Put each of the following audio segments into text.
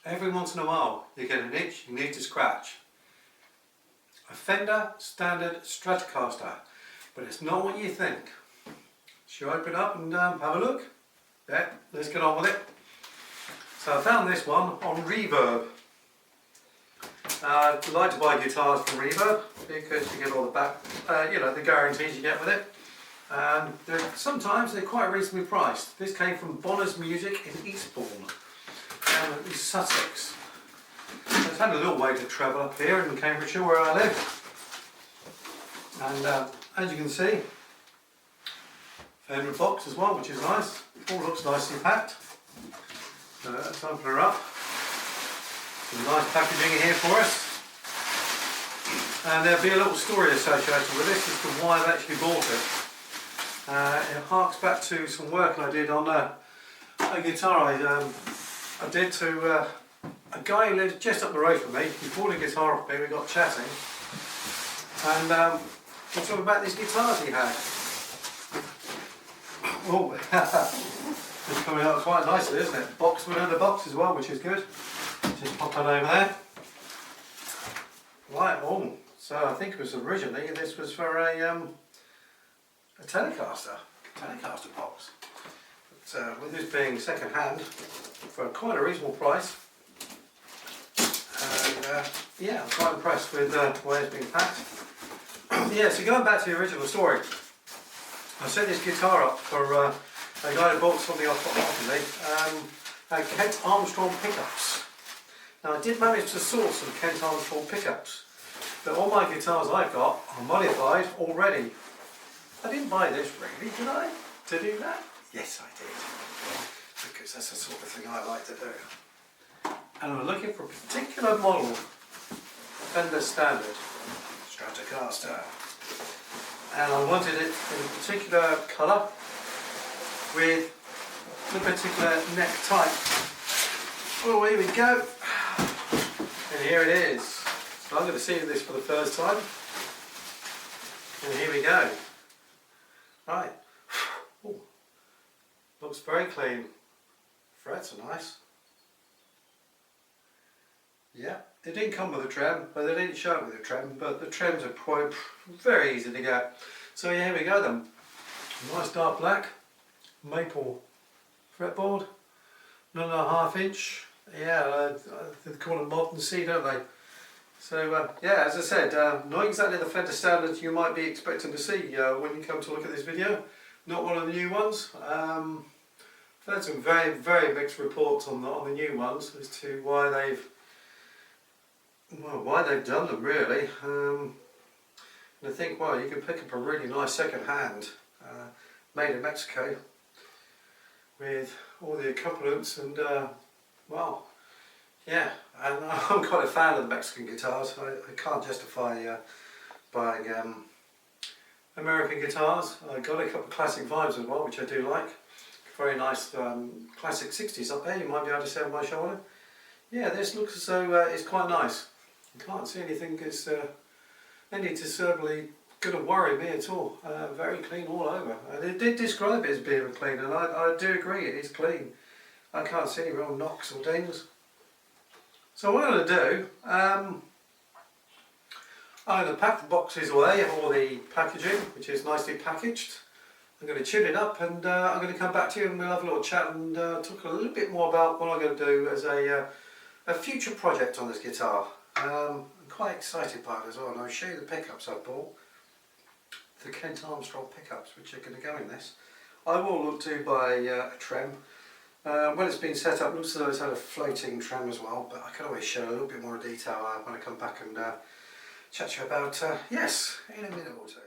every once in a while you get an itch you need to scratch. A Fender Standard Stratocaster, but it's not what you think. Should I open it up and have a look? Yeah, let's get on with it. So I found this one on Reverb. I like to buy guitars from Reverb because you get all the the guarantees you get with it. And sometimes they're quite reasonably priced. This came from Bonner's Music in Eastbourne, in Sussex. So it's had a little way to travel up here in Cambridgeshire where I live. And as you can see, Fender box as well, which is nice. All looks nicely packed. Let's open her up. Some nice packaging here for us. And there'll be a little story associated with this as to why I've actually bought it. It harks back to some work I did on a guitar I did to a guy who lived just up the road from me. He bought a guitar off me, we got chatting. And we talked about these guitars he had. Oh, it's coming out quite nicely, isn't it? Box within the box as well, which is good. Just pop that over there. Right, so I think it was originally, this was for a Telecaster box. But with this being second hand, for quite a reasonable price, and yeah, I'm quite impressed with the way it's been packed. Yeah, so going back to the original story, I set this guitar up for a guy who bought something off me, Kent Armstrong pickups. Now I did manage to source some Kent Armstrong pickups, but all my guitars I've got are modified already. I didn't buy this really, did I? To do that? Yes, I did. Because that's the sort of thing I like to do. And I'm looking for a particular model, Fender Standard Stratocaster. And I wanted it in a particular colour with the particular neck type. Oh, here we go. And here it is. So I'm going to see this for the first time. And here we go. Right. Ooh. Looks very clean. Frets are nice. Yeah, it didn't come with a trem, but they didn't show it with a trem, but the trems are quite very easy to get. So yeah, here we go then. Nice dark black maple fretboard, 1.5 inch. Yeah, they call it modern C, don't they? So yeah, as I said, not exactly the Fender standards you might be expecting to see when you come to look at this video. Not one of the new ones. I've had some very, very mixed reports on the new ones as to why they've done them really. And I think, well, you can pick up a really nice second hand, made in Mexico, with all the accompaniments and well, yeah, and I'm quite a fan of the Mexican guitars. I can't justify buying American guitars. I got a couple of classic vibes as well, which I do like. Very nice classic 60s up there, you might be able to see on my shoulder. Yeah, this looks as though it's quite nice. I can't see anything that's any discernibly going to worry me at all. Very clean all over. They did describe it as being clean, and I do agree, it is clean. I can't see any real knocks or dings. So what I'm going to do, I'm going to pack the boxes away, all the packaging, which is nicely packaged. I'm going to tune it up, and I'm going to come back to you and we'll have a little chat and talk a little bit more about what I'm going to do as a future project on this guitar. I'm quite excited by it as well, and I'll show you the pickups I bought. The Kent Armstrong pickups, which are going to go in this. I will look to buy a trem. When it's been set up, it looks as though it's had a floating trem as well, but I can always show a little bit more detail when I come back and chat to you about, yes, in a minute or two.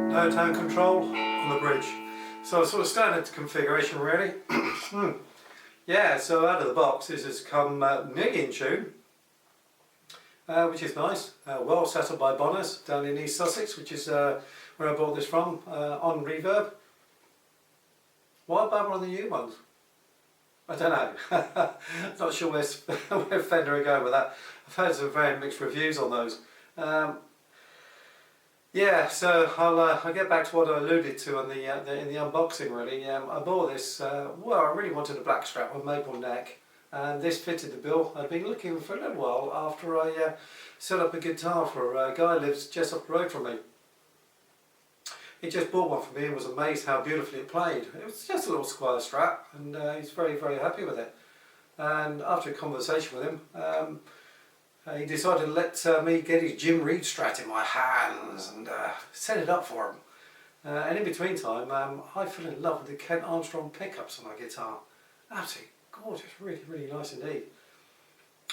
No tone control on the bridge. So sort of standard configuration really. Yeah, so out of the box this has come nearly in tune, which is nice. Well settled by Bonners down in East Sussex, which is where I bought this from, on reverb. Why buy one of the new ones? I don't know. Not sure where Fender are going with that. I've heard some very mixed reviews on those. Yeah, so I'll get back to what I alluded to in the unboxing really. I bought this, well, I really wanted a black strap with maple neck, and this fitted the bill. I'd been looking for a little while after I set up a guitar for a guy who lives just up the road from me. He just bought one for me and was amazed how beautifully it played. It was just a little square strap, and he's very, very happy with it. And after a conversation with him, he decided to let me get his Jim Reed Strat in my hands and set it up for him. And in between time, I fell in love with the Kent Armstrong pickups on my guitar. Absolutely gorgeous, really, really nice indeed.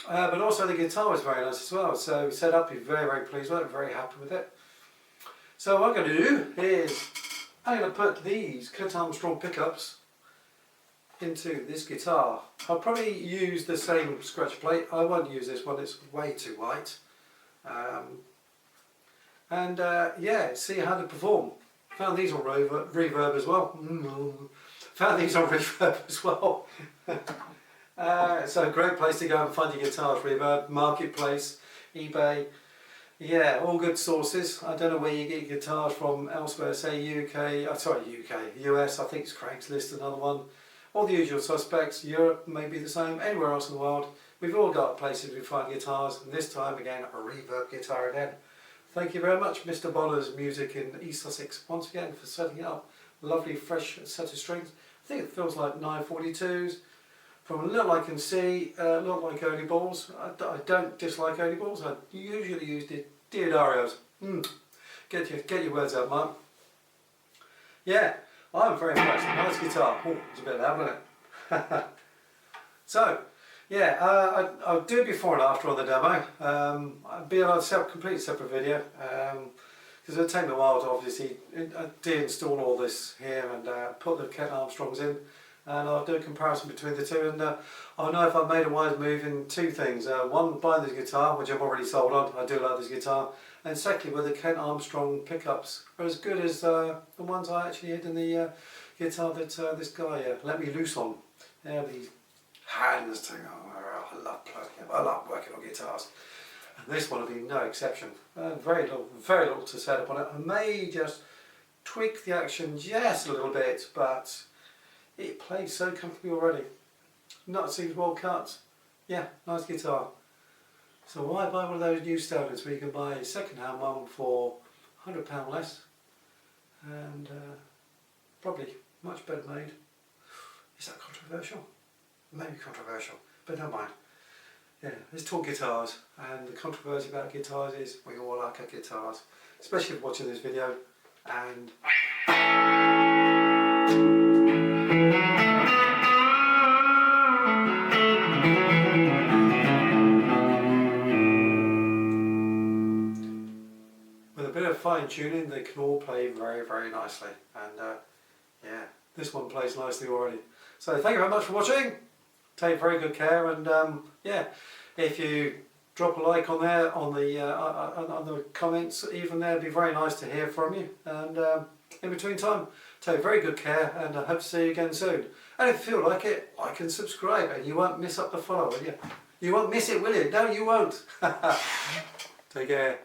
But also the guitar was very nice as well. So set up, he's very, very pleased with it, very happy with it. So what I'm going to do is I'm going to put these Kent Armstrong pickups into this guitar. I'll probably use the same scratch plate. I won't use this one, it's way too white. Yeah, see how they perform. Found these on reverb as well. Found these on reverb as well. So a great place to go and find your guitars, reverb, marketplace, eBay. Yeah, all good sources. I don't know where you get your guitars from elsewhere, say US, I think it's Craigslist, another one. All the usual suspects. Europe may be the same, anywhere else in the world. We've all got places we find guitars, and this time again a reverb guitar again. Thank you very much, Mr. Bonner's Music in East Sussex, once again for setting it up. Lovely fresh set of strings. I think it feels like 942s. From little I can see, look like Ernie balls. I don't dislike Ernie balls. I usually use the Diodarios. Get your words out, Mark. Yeah, I'm very impressed. Nice guitar. Oh, it's a bit loud, isn't it? So, yeah, I'll do it before and after on the demo. I'll be on a completely separate video because it'll take me a while to obviously de-install all this here and put the Kent Armstrongs in. And I'll do a comparison between the two, and I'll know if I've made a wise move in two things. One, buying this guitar, which I'm already sold on. I do like this guitar. And secondly, whether Kent Armstrong pickups are as good as the ones I actually had in the guitar that this guy let me loose on. Yeah, these hands thing. Oh, I love playing. I love working on guitars. And this one will be no exception. Very little to set up on it. I may just tweak the action just a little bit, but it plays so comfortably already. Nut seems well cut. Yeah, nice guitar. So why buy one of those new standards where you can buy a second-hand one for £100 less and probably much better made. Is that controversial? Maybe controversial, but never mind. Yeah, let's talk guitars, and the controversy about guitars is we all like our guitars, especially if you're watching this video. And with a bit of fine tuning, they can all play very, very nicely. And yeah, this one plays nicely already. So thank you very much for watching. Take very good care, and yeah, if you drop a like on there on the comments, even there, it'd be very nice to hear from you. And in between time, take very good care, and I hope to see you again soon. And if you feel like it, like and subscribe, and you won't miss up the follow, will you? You won't miss it, will you? No, you won't. Take care.